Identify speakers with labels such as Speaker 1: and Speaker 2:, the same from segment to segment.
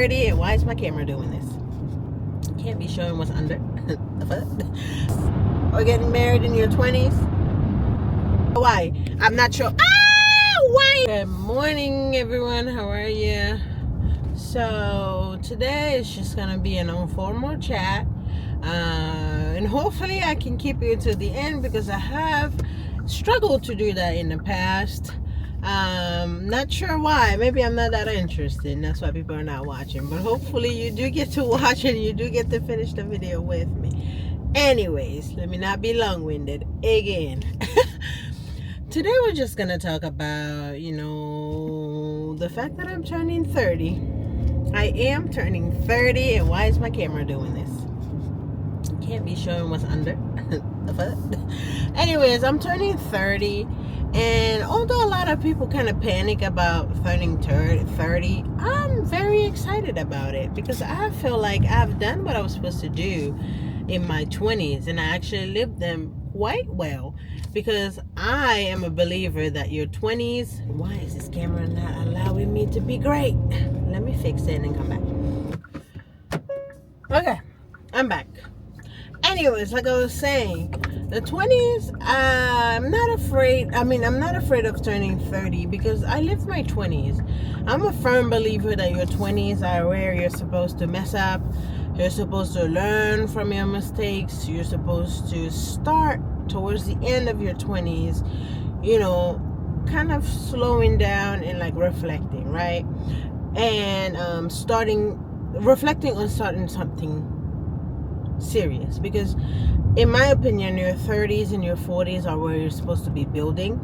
Speaker 1: 30, and why is my camera doing this? Can't be showing what's under. The fuck? Or getting married in your 20s? Why? I'm not sure. Why? Good morning, everyone. How are you? So today is just gonna be an informal chat, and hopefully I can keep you to the end because I have struggled to do that in the past. Not sure why. Maybe I'm not that interested. That's why people are not watching. But hopefully you do get to watch and you do get to finish the video with me. Anyways, let me not be long-winded again. Today we're just gonna talk about, the fact that I'm turning 30. I am turning 30, and why is my camera doing this? Can't be showing what's under. The fuck? Anyways, I'm turning 30. And although a lot of people kind of panic about turning 30, I'm very excited about it because I feel like I've done what I was supposed to do in my 20s, and I actually lived them quite well because I am a believer that your 20s... Why is this camera not allowing me to be great? Let me fix it and come back. Okay, I'm back. Anyways, like I was saying, the 20s, I'm not afraid. I'm not afraid of turning 30 because I lived my 20s. I'm a firm believer that your 20s are where you're supposed to mess up. You're supposed to learn from your mistakes. You're supposed to start towards the end of your 20s, kind of slowing down and like reflecting, right? And reflecting on starting something serious, because in my opinion your 30s and your 40s are where you're supposed to be building,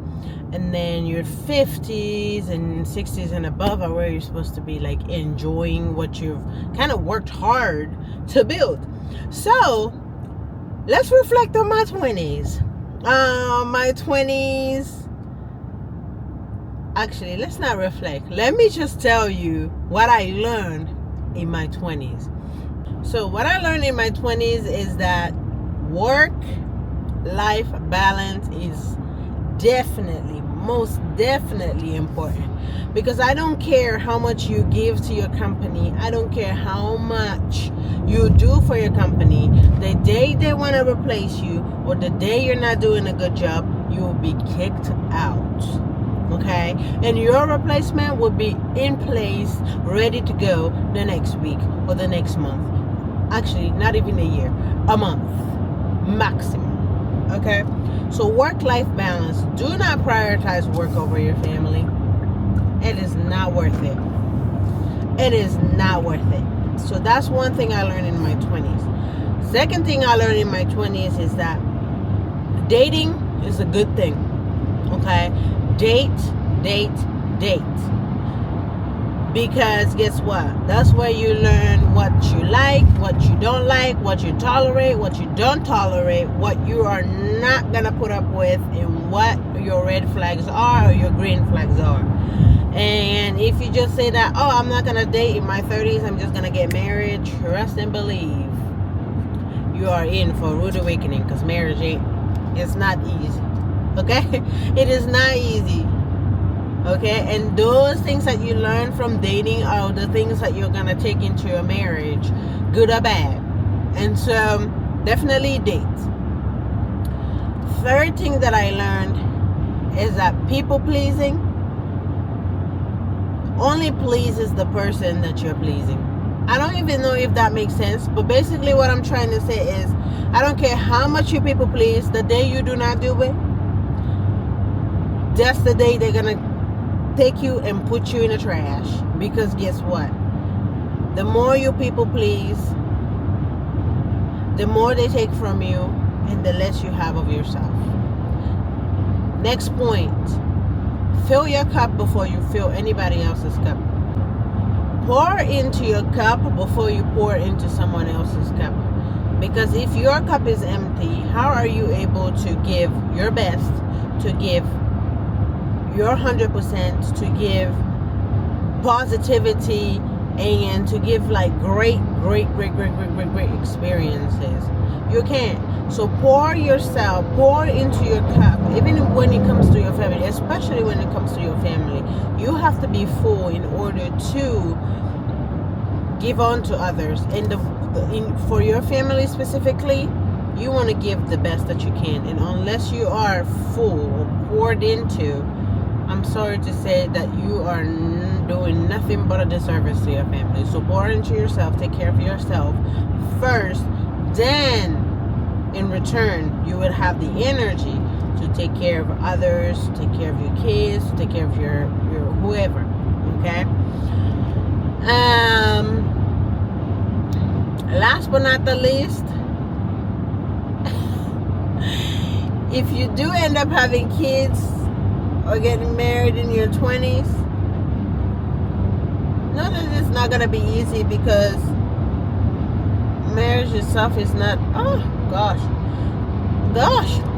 Speaker 1: and then your 50s and 60s and above are where you're supposed to be like enjoying what you've kind of worked hard to build. So let's reflect on my 20s. Actually, let's not reflect. Let me just tell you what I learned in my 20s. So what I learned in my 20s is that work-life balance is most definitely important, because I don't care how much you give to your company. I don't care how much you do for your company. The day they want to replace you, or the day you're not doing a good job, you will be kicked out. Okay? And your replacement will be in place, ready to go the next week or the next month. Actually, not even a year, a month maximum. Okay? So work-life balance. Do not prioritize work over your family. It is not worth it. It is not worth it. So that's one thing I learned in my 20s. Second thing I learned in my 20s is that dating is a good thing. Okay? Date. Because guess what? That's where you learn what you like, what you don't like, what you tolerate, what you don't tolerate, what you are not gonna put up with, and what your red flags are or your green flags are. And if you just say that, oh, I'm not gonna date in my 30s, I'm just gonna get married, trust and believe you are in for a rude awakening, because marriage it's not easy. Okay? It is not easy. Okay, and those things that you learn from dating are the things that you're gonna take into your marriage, good or bad. And so definitely date. Third thing that I learned is that people pleasing only pleases the person that you're pleasing. I don't even know if that makes sense, but basically what I'm trying to say is, I don't care how much you people please, the day you do not do it, that's the day they're gonna take you and put you in the trash. Because guess what? The more you people please, the more they take from you, and the less you have of yourself. Next point. Fill your cup before you fill anybody else's cup. Pour into your cup before you pour into someone else's cup. Because if your cup is empty, how are you able to give your best, to give your 100%, to give positivity, and to give like great experiences? You can't. So pour yourself, pour into your cup, even when it comes to your family, especially when it comes to your family. You have to be full in order to give on to others. For your family specifically, you want to give the best that you can. And unless you are full or poured into, I'm sorry to say that you are doing nothing but a disservice to your family. So pour into yourself, take care of yourself first, then in return you will have the energy to take care of others, to take care of your kids, to take care of your whoever. Okay. Last but not the least, if you do end up having kids or getting married in your 20s, know that it's not going to be easy, because marriage itself is not, gosh,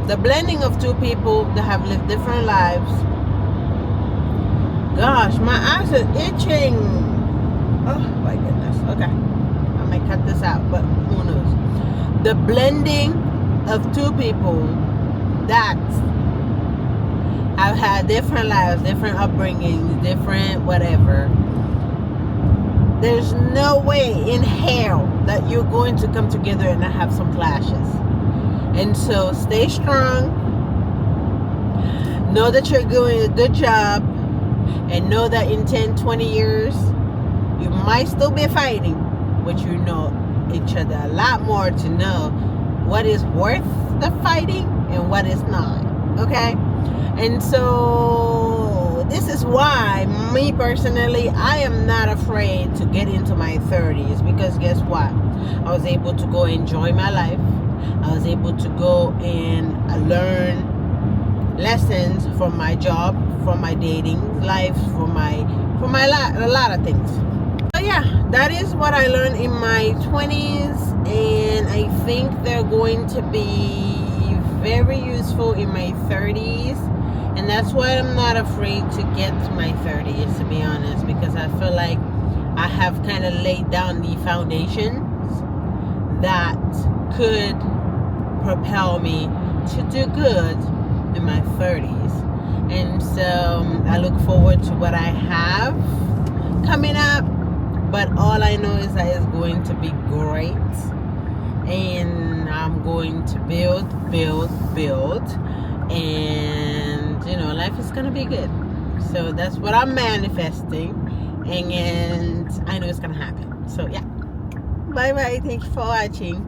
Speaker 1: the blending of two people that have lived different lives. Gosh, my eyes are itching. Oh my goodness. Okay, I might cut this out, but who knows. The blending of two people that have had different lives, different upbringings, different whatever. There's no way in hell that you're going to come together and not have some clashes. And so stay strong. Know that you're doing a good job. And know that in 10, 20 years, you might still be fighting, but you know each other a lot more to know what is worth the fighting and what is not. Okay? And so this is why, me personally, I am not afraid to get into my 30s, because guess what? I was able to go enjoy my life. I was able to go and learn lessons from my job, from my dating life, from a lot of things. So yeah, that is what I learned in my 20s, and I think they're going to be very useful in my 30s. And that's why I'm not afraid to get to my 30s, to be honest, because I feel like I have kind of laid down the foundations that could propel me to do good in my 30s. And so I look forward to what I have coming up, but all I know is that it's going to be great, and I'm going to build, and life is gonna be good. So that's what I'm manifesting, and I know it's gonna happen. So yeah, bye bye, thank you for watching.